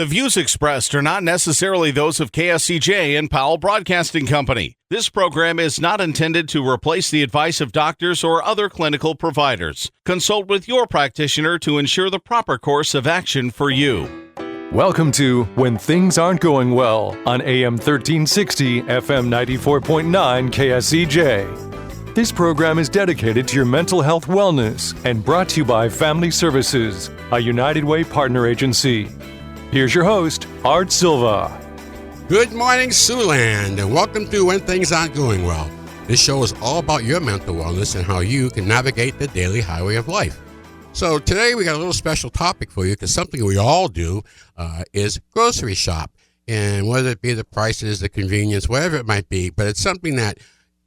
The views expressed are not necessarily those of KSCJ and Powell Broadcasting Company. This program is not intended to replace the advice of doctors or other clinical providers. Consult with your practitioner to ensure the proper course of action for you. Welcome to When Things Aren't Going Well on AM 1360, FM 94.9 KSCJ. This program is dedicated to your mental health wellness and brought to you by Family Services, a United Way partner agency. Here's your host, Art Silva. Good morning, Siouxland, and welcome to When Things Aren't Going Well. This show is all about your mental wellness and how you can navigate the daily highway of life. So today we got a little special topic for you, because something we all do is grocery shop. And whether it be the prices, the convenience, whatever it might be, but it's something that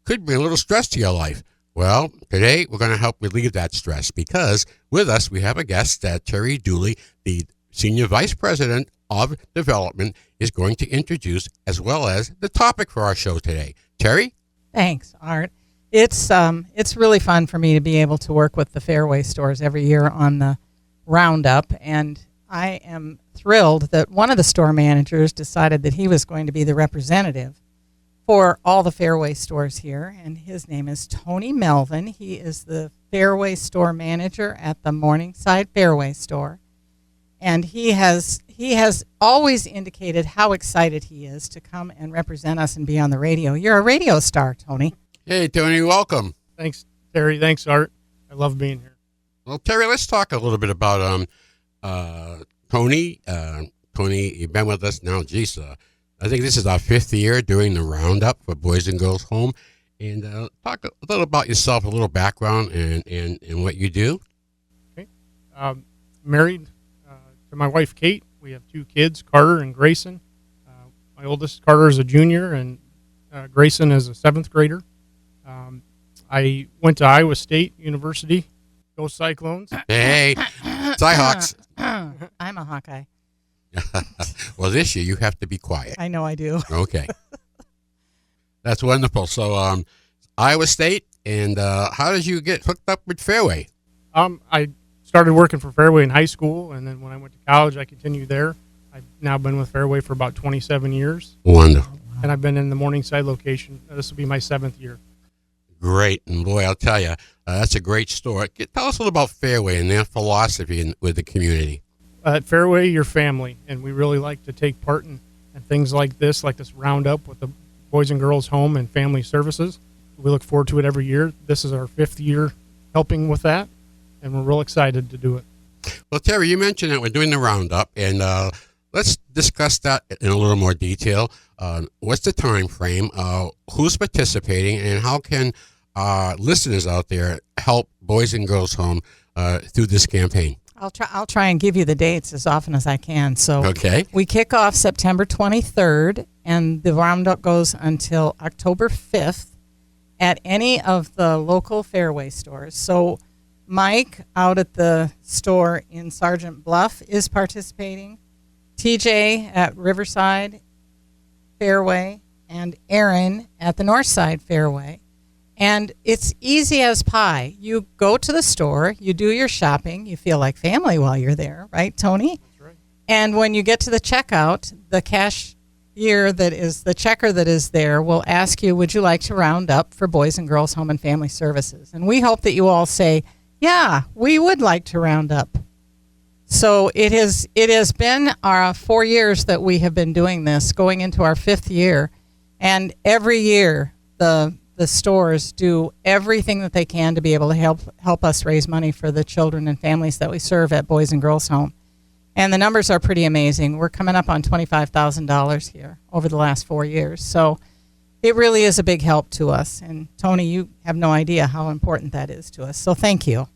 could bring a little stress to your life. Well, today we're going to help relieve that stress, because with us we have a guest, Terry Dooley, the Senior Vice President of Development, is going to introduce as well as the topic for our show today. Terry? Thanks, Art. It's really fun for me to be able to work with the Fareway stores every year on the roundup, and I am thrilled that one of the store managers decided that he was going to be the representative for all the Fareway stores here, and his name is Tony Melvin. He is the Fareway store manager at the Morningside Fareway store. And he has always indicated how excited he is to come and represent us and be on the radio. You're a radio star, Tony. Hey, Tony, welcome. Thanks, Terry. Thanks, Art. I love being here. Well, Terry, let's talk a little bit about Tony. Tony, you've been with us now, geez, I think this is our fifth year doing the roundup for Boys and Girls Home. And talk a little about yourself, a little background and what you do. Okay. Married to my wife, Kate. We have two kids, Carter and Grayson. My oldest, Carter, is a junior, and Grayson is a seventh grader. I went to Iowa State University. Go Cyclones. Hey, Cyhawks. I'm a Hawkeye. Well, this year you have to be quiet. I know I do. Okay. That's wonderful. So, Iowa State, and how did you get hooked up with Fareway? I started working for Fareway in high school, and then when I went to college, I continued there. I've now been with Fareway for about 27 years. Wonderful. And I've been in the Morningside location. This will be my 7th year. Great. And boy, I'll tell you, that's a great store. Tell us a little about Fareway and their philosophy with the community. At Fareway, you're family, and we really like to take part in things like this roundup with the Boys and Girls Home and Family Services. We look forward to it every year. This is our 5th year helping with that, and we're real excited to do it. Well, Terry, you mentioned that we're doing the roundup, and let's discuss that in a little more detail. What's the time frame? Who's participating, and how can listeners out there help Boys and Girls Home through this campaign? I'll try and give you the dates as often as I can. So okay. We kick off September 23rd, and the roundup goes until October 5th at any of the local Fareway stores. So Mike out at the store in Sergeant Bluff is participating, TJ at Riverside Fareway, and Aaron at the Northside Fareway. And it's easy as pie. You go to the store, you do your shopping, you feel like family while you're there, right, Tony? That's right. And when you get to the checkout, the cashier the checker that is there will ask you, would you like to round up for Boys and Girls Home and Family Services? And we hope that you all say, yeah, we would like to round up. So it has been our 4 years that we have been doing this, going into our 5th year. And every year the stores do everything that they can to be able to help us raise money for the children and families that we serve at Boys and Girls Home. And the numbers are pretty amazing. We're coming up on $25,000 here over the last 4 years. So it really is a big help to us. And Tony, you have no idea how important that is to us. So thank you.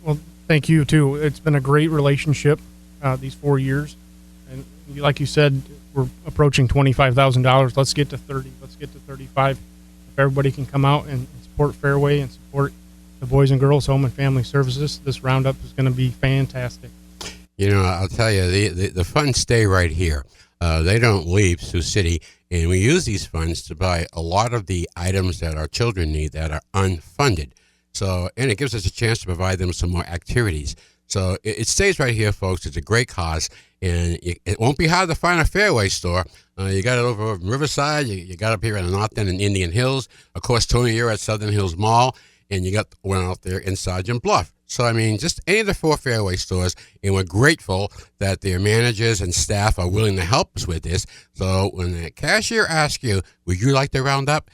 Well, thank you, too. It's been a great relationship these 4 years. And like you said, we're approaching $25,000. Let's get to 30. Let's get to 35. If everybody can come out and support Fareway and support the Boys and Girls Home and Family Services, this roundup is going to be fantastic. You know, I'll tell you, the funds stay right here. They don't leave Sioux City, and we use these funds to buy a lot of the items that our children need that are unfunded. So, and it gives us a chance to provide them some more activities. So it stays right here, folks. It's a great cause, And it won't be hard to find a Fareway store. You got it over in Riverside. You got up here in the North End in Indian Hills. Of course, Tony, you're at Southern Hills Mall, and you got one out there in Sergeant Bluff. So, I mean, just any of the 4 Fareway stores, and we're grateful that their managers and staff are willing to help us with this. So when the cashier asks you, would you like to round up?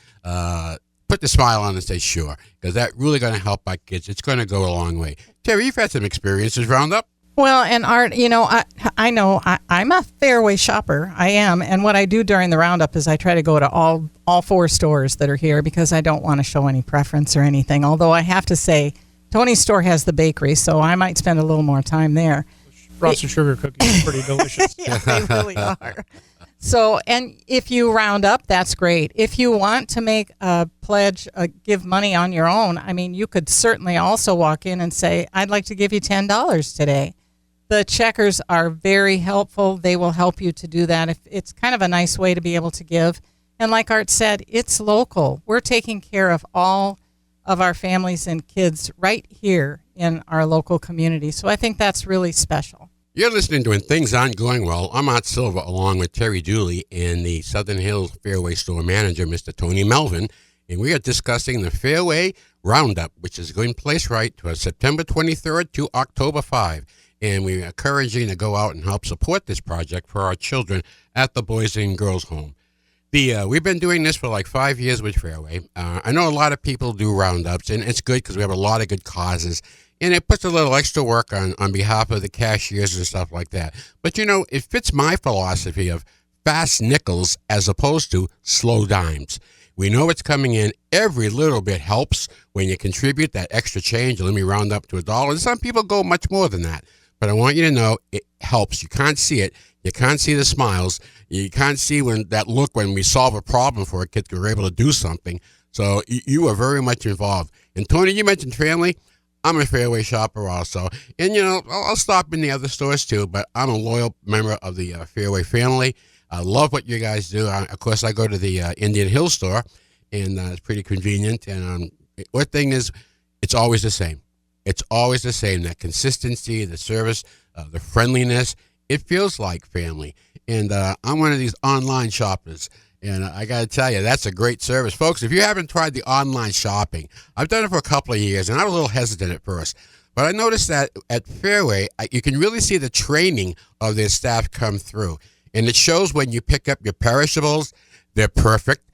Put the smile on and say sure, because that's really going to help our kids. It's going to go a long way. Terry, you've had some experiences round up. Well, and Art, I know I'm a Fareway shopper. I am. And what I do during the roundup is I try to go to all 4 stores that are here because I don't want to show any preference or anything. Although I have to say, Tony's store has the bakery, so I might spend a little more time there. Frosted sugar cookies are pretty delicious. Yeah, they really are. So, and if you round up, that's great. If you want to make a pledge, give money on your own, I mean, you could certainly also walk in and say, I'd like to give you $10 today. The checkers are very helpful. They will help you to do that. It's kind of a nice way to be able to give. And like Art said, it's local. We're taking care of all of our families and kids right here in our local community. So I think that's really special. You're listening to When Things Aren't Going Well. I'm Art Silva, along with Terry Dooley and the Southern Hills Fareway store manager, Mr. Tony Melvin. And we are discussing the Fareway Roundup, which is going place right to September 23rd to October 5. And we encourage you to go out and help support this project for our children at the Boys and Girls Home. We've been doing this for like 5 years with Fareway. I know a lot of people do roundups, and it's good because we have a lot of good causes. And it puts a little extra work on behalf of the cashiers and stuff like that. But, it fits my philosophy of fast nickels as opposed to slow dimes. We know it's coming in. Every little bit helps when you contribute that extra change. Let me round up to $1. And some people go much more than that. But I want you to know it helps. You can't see it. You can't see the smiles. You can't see that look when we solve a problem for a kid because we're able to do something. So you are very much involved. And Tony, you mentioned family. I'm a Fareway shopper also. And, I'll stop in the other stores too, but I'm a loyal member of the Fareway family. I love what you guys do. Of course, I go to the Indian Hill store, and it's pretty convenient. And one thing is, it's always the same. It's always the same. That consistency, the service, the friendliness, it feels like family. And I'm one of these online shoppers. And I got to tell you, that's a great service. Folks, if you haven't tried the online shopping, I've done it for a couple of years, and I was a little hesitant at first. But I noticed that at Fareway, you can really see the training of their staff come through. And it shows when you pick up your perishables, they're perfect.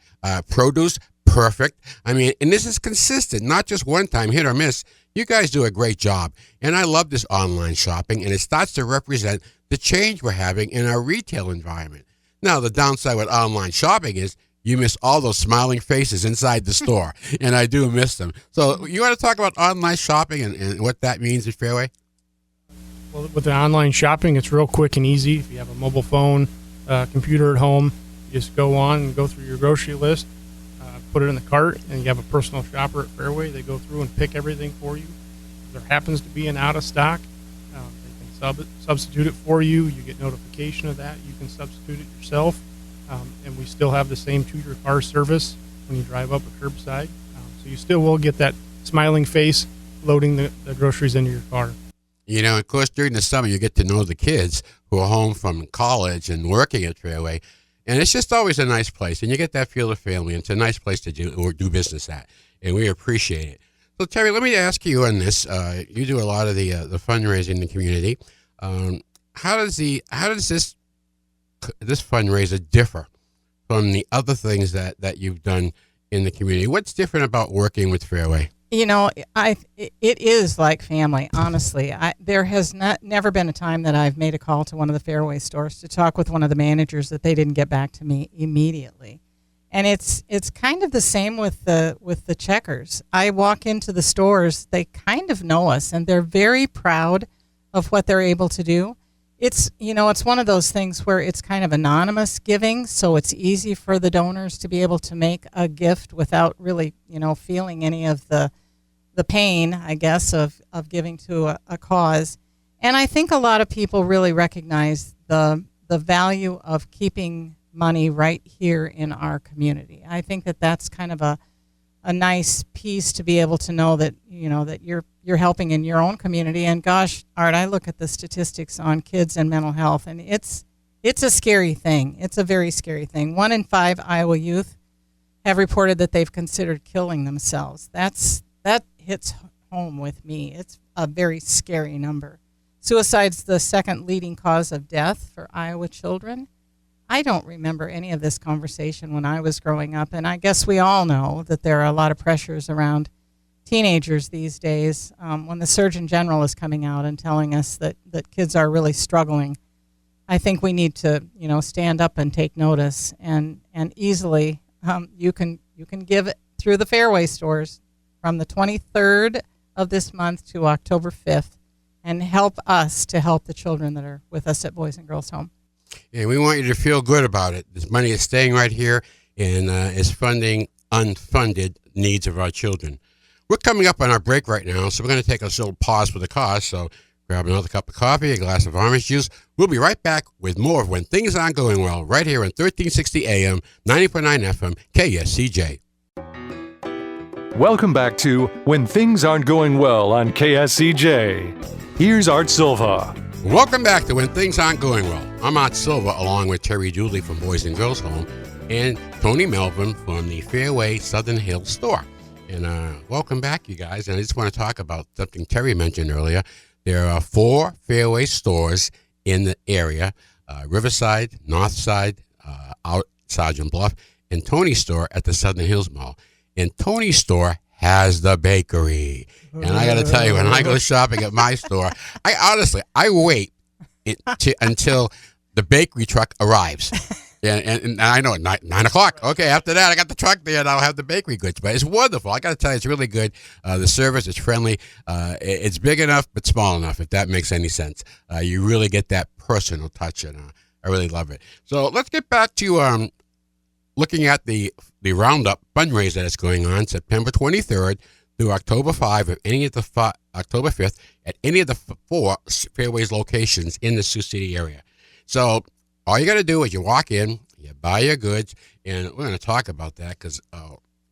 Produce, perfect. I mean, and this is consistent, not just one time, hit or miss. You guys do a great job. And I love this online shopping, and it starts to represent the change we're having in our retail environment. Now, the downside with online shopping is you miss all those smiling faces inside the store, and I do miss them. So you want to talk about online shopping and what that means at Fareway? Well, with the online shopping, it's real quick and easy. If you have a mobile phone, computer at home, you just go on and go through your grocery list, put it in the cart, and you have a personal shopper at Fareway. They go through and pick everything for you. If there happens to be an out of stock, they can substitute it for you. You get notification of that. You can substitute it yourself. And we still have the same to-your-car service when you drive up a curbside. So you still will get that smiling face loading the groceries into your car. Of course, during the summer, you get to know the kids who are home from college and working at Fareway. And it's just always a nice place. And you get that feel of family. And it's a nice place to do business at. And we appreciate it. So, Terry, let me ask you on this. You do a lot of the fundraising in the community. How does this fundraiser differ from the other things that you've done in the community? What's different about working with Fareway? It is like family, honestly. There has never been a time that I've made a call to one of the Fareway stores to talk with one of the managers that they didn't get back to me immediately. And it's kind of the same with the checkers. I walk into the stores, they kind of know us, and they're very proud of what they're able to do. It's one of those things where it's kind of anonymous giving, so it's easy for the donors to be able to make a gift without really, feeling any of the pain, I guess, of giving to a cause. And I think a lot of people really recognize the value of keeping money right here in our community. I think that that's kind of a nice piece to be able to know that, that you're helping in your own community. And gosh, Art, I look at the statistics on kids and mental health, and it's a scary thing. It's a very scary thing. 1 in 5 Iowa youth have reported that they've considered killing themselves. That hits home with me. It's a very scary number. Suicide's the second leading cause of death for Iowa children. I don't remember any of this conversation when I was growing up, and I guess we all know that there are a lot of pressures around teenagers these days. When the Surgeon General is coming out and telling us that kids are really struggling, I think we need to, stand up and take notice, and easily you can give it through the Fareway stores from the 23rd of this month to October 5th, and help us to help the children that are with us at Boys and Girls Home. And we want you to feel good about it. This money is staying right here and is funding unfunded needs of our children. We're coming up on our break right now, so we're going to take a little pause for the cause. So grab another cup of coffee, a glass of orange juice. We'll be right back with more of When Things Aren't Going Well, right here on 1360 AM, 90.9 FM, KSCJ. Welcome back to When Things Aren't Going Well on KSCJ. Here's Art Silva. Welcome back to When Things Aren't Going Well. I'm Art Silva, along with Terry Dooley from Boys and Girls Home and Tony Melvin from the Fareway Southern Hills store. And welcome back, you guys. And I just want to talk about something Terry mentioned earlier. There are 4 Fareway stores in the area, Riverside, Northside, out Sergeant Bluff, and Tony's store at the Southern Hills Mall. And Tony's store has the bakery. And I got to tell you, when I go shopping at my store, I wait until the bakery truck arrives. And I know at 9 o'clock. Okay, after that, I got the truck there, and I'll have the bakery goods. But it's wonderful. I got to tell you, it's really good. The service is friendly. It's big enough, but small enough, if that makes any sense. You really get that personal touch, and I really love it. So let's get back to looking at the Roundup fundraiser that's going on September 23rd through October 5 of October 5th at any of the 4 Fairways locations in the Sioux City area. So all you got to do is you walk in, you buy your goods, and we're going to talk about that because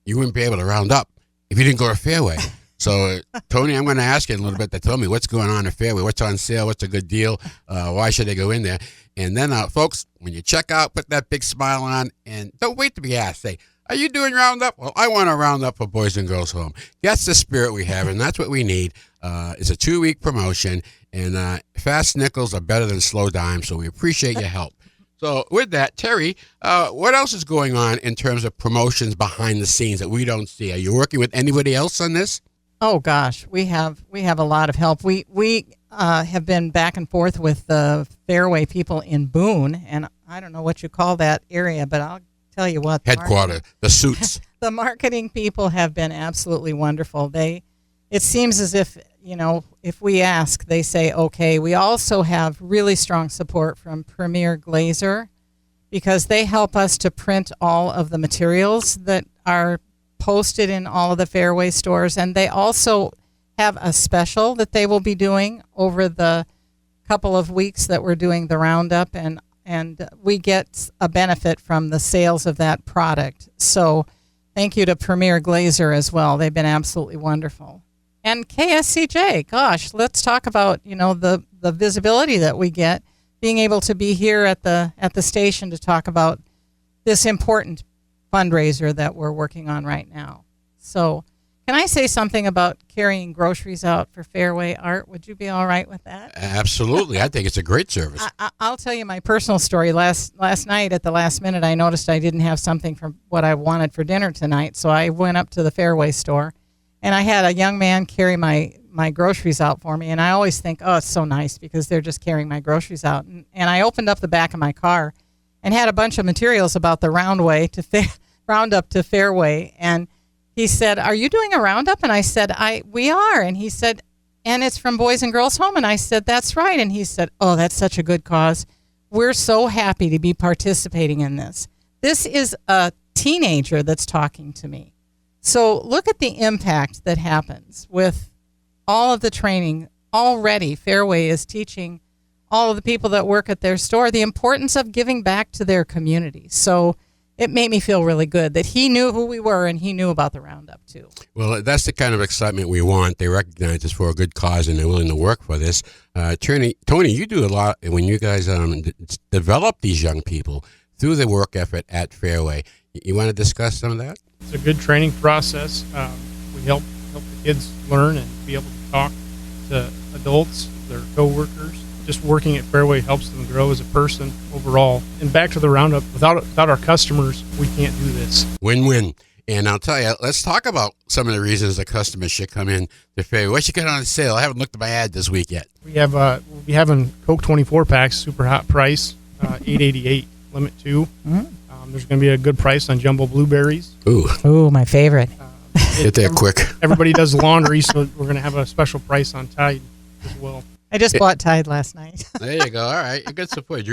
you wouldn't be able to round up if you didn't go to Fairway. So, Tony, I'm going to ask you in a little bit to tell me what's going on at Fairway, what's on sale, what's a good deal, why should they go in there? And then, folks, when you check out, put that big smile on, and don't wait to be asked. Say, are you doing Roundup? Well, I want to round up for Boys and Girls Home. That's the spirit we have, and that's what we need. It's a 2-week promotion, and fast nickels are better than slow dimes, so we appreciate your help. So with that, Terry, what else is going on in terms of promotions behind the scenes that we don't see? Are you working with anybody else on this? Oh gosh, we have a lot of help. We have been back and forth with the Fareway people in Boone, and I don't know what you call that area, but I'll tell you what. Headquarters, the suits. The marketing people have been absolutely wonderful. It seems as if, if we ask, they say okay. We also have really strong support from Premier Glazer because they help us to print all of the materials that are posted in all of the Fareway stores, and they also have a special that they will be doing over the couple of weeks that we're doing the Roundup, and we get a benefit from the sales of that product. So thank you to Premier Glazer as well. They've been absolutely wonderful. And KSCJ, gosh, let's talk about, the visibility that we get, being able to be here at the station to talk about this important fundraiser that we're working on right now. So can I say something about carrying groceries out for Fareway, Art? Would you be all right with that? Absolutely. I think it's a great service. I'll tell you my personal story. Last night at the last minute, I noticed I didn't have something from what I wanted for dinner tonight, so I went up to the Fareway store, and I had a young man carry my groceries out for me, and I always think, oh, it's so nice because they're just carrying my groceries out. And I opened up the back of my car and had a bunch of materials about the Roundup to Fareway, and he said, "Are you doing a Roundup?" And I said, "We are." And he said, "And it's from Boys and Girls Home?" And I said, "That's right." And he said, "Oh, that's such a good cause. We're so happy to be participating in this." This is a teenager that's talking to me. So look at the impact that happens with all of the training. Already, Fareway is teaching all of the people that work at their store the importance of giving back to their community. So it made me feel really good that he knew who we were and he knew about the Roundup too. Well, that's the kind of excitement we want. They recognize us for a good cause and they're willing to work for this. Tony, you do a lot when you guys develop these young people through the work effort at Fareway. You want to discuss some of that? It's a good training process. We help the kids learn and be able to talk to adults, their coworkers. Just working at Fareway helps them grow as a person overall. And back to the Roundup, without our customers, we can't do this. Win-win. And I'll tell you, let's talk about some of the reasons the customers should come in to Fareway. What you got on sale? I haven't looked at my ad this week yet. We'll be having Coke 24 packs, super hot price, $8.88, limit 2. Mm-hmm. There's going to be a good price on jumbo blueberries. Ooh, my favorite. Get there quick. Everybody does laundry, so we're going to have a special price on Tide as well. I just bought Tide last night. There you go. All right, good support.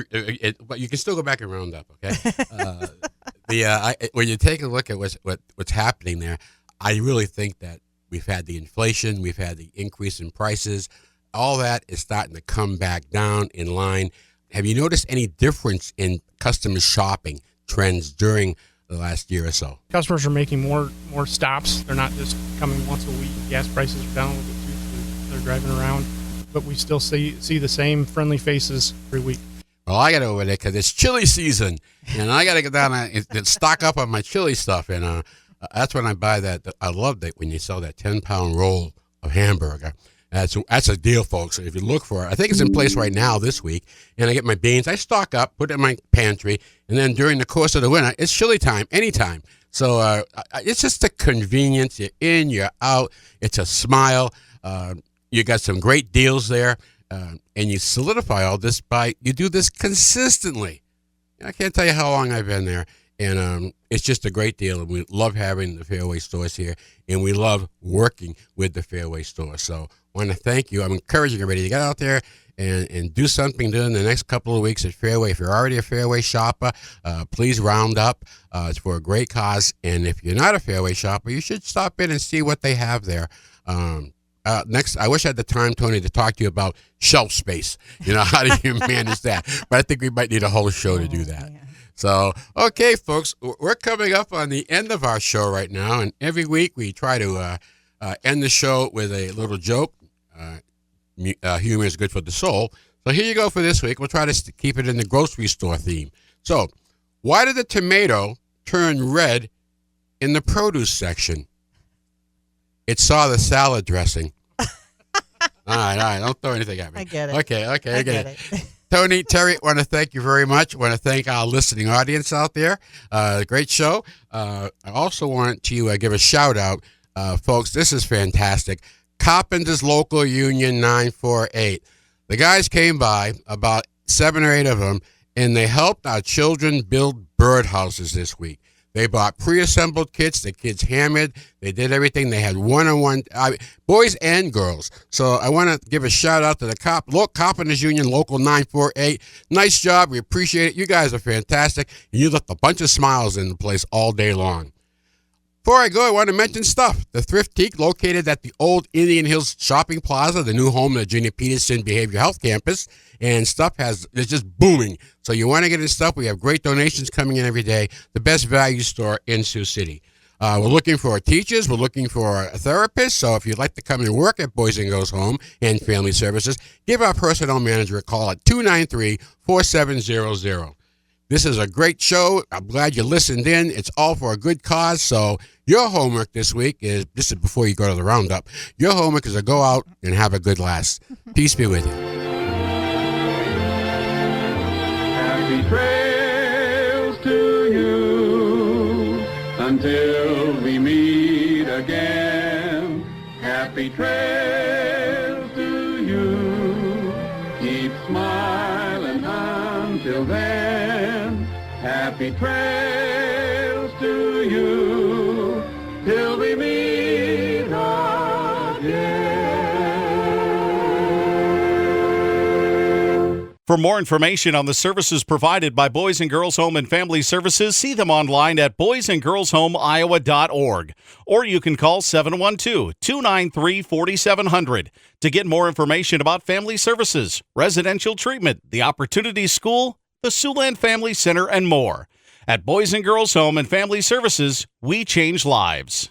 But you can still go back and round up. Okay. When you take a look at what's happening there, I really think that we've had the inflation, we've had the increase in prices. All that is starting to come back down in line. Have you noticed any difference in customer shopping trends during the last year or so? Customers are making more stops. They're not just coming once a week. Gas prices are down a little bit too, so they're driving around. But we still see the same friendly faces every week. Well, I got over there because it's chili season, and I got to get down and stock up on my chili stuff. And that's when I buy that. I love that when you sell that 10-pound roll of hamburger. That's a deal, folks. If you look for it, I think it's in place right now this week. And I get my beans. I stock up, put it in my pantry, and then during the course of the winter, it's chili time, anytime. So it's just a convenience. You're in, you're out. It's a smile. You got some great deals there, and you solidify all this you do this consistently. I can't tell you how long I've been there, and it's just a great deal. And we love having the Fareway stores here, and we love working with the Fareway stores. So I want to thank you. I'm encouraging everybody to get out there and do something during the next couple of weeks at Fareway. If you're already a Fareway shopper, please round up. It's for a great cause. And if you're not a Fareway shopper, you should stop in and see what they have there. Next, I wish I had the time, Tony, to talk to you about shelf space. How do you manage that? But I think we might need a whole show to do that. Man. So, okay, folks, we're coming up on the end of our show right now. And every week we try to end the show with a little joke. Humor is good for the soul. So here you go for this week. We'll try to keep it in the grocery store theme. So, why did the tomato turn red in the produce section? It saw the salad dressing. All right. Don't throw anything at me. I get it. Okay, I get it. it. Tony, Terry, I want to thank you very much. I want to thank our listening audience out there. Great show. I also want to give a shout out. Folks, this is fantastic. Carpenters Local Union 948. The guys came by, about 7 or 8 of them, and they helped our children build birdhouses this week. They bought pre-assembled kits. The kids hammered. They did everything. They had one-on-one, boys and girls. So I want to give a shout-out to the Carpenters Union Local 948. Nice job. We appreciate it. You guys are fantastic. And you left a bunch of smiles in the place all day long. Before I go, I want to mention Stuff, the Thrift Teak located at the old Indian Hills Shopping Plaza, the new home of the Virginia Peterson Behavioral Health Campus. And Stuff is just booming. So you want to get in Stuff. We have great donations coming in every day. The best value store in Sioux City. We're looking for teachers. We're looking for therapists. So if you'd like to come and work at Boys and Girls Home and Family Services, give our personnel manager a call at 293-4700. This is a great show. I'm glad you listened in. It's all for a good cause. So your homework this week is, this is before you go to the roundup, your homework is to go out and have a good last. Peace be with you. Happy trails to you until we meet again. Happy trails to you. Keep smiling until then. Happy trails to you till we meet again. For more information on the services provided by Boys and Girls Home and Family Services, see them online at boysandgirlshomeiowa.org. Or you can call 712-293-4700 to get more information about family services, residential treatment, the Opportunity School, the Siouxland Family Center, and more. At Boys and Girls Home and Family Services, we change lives.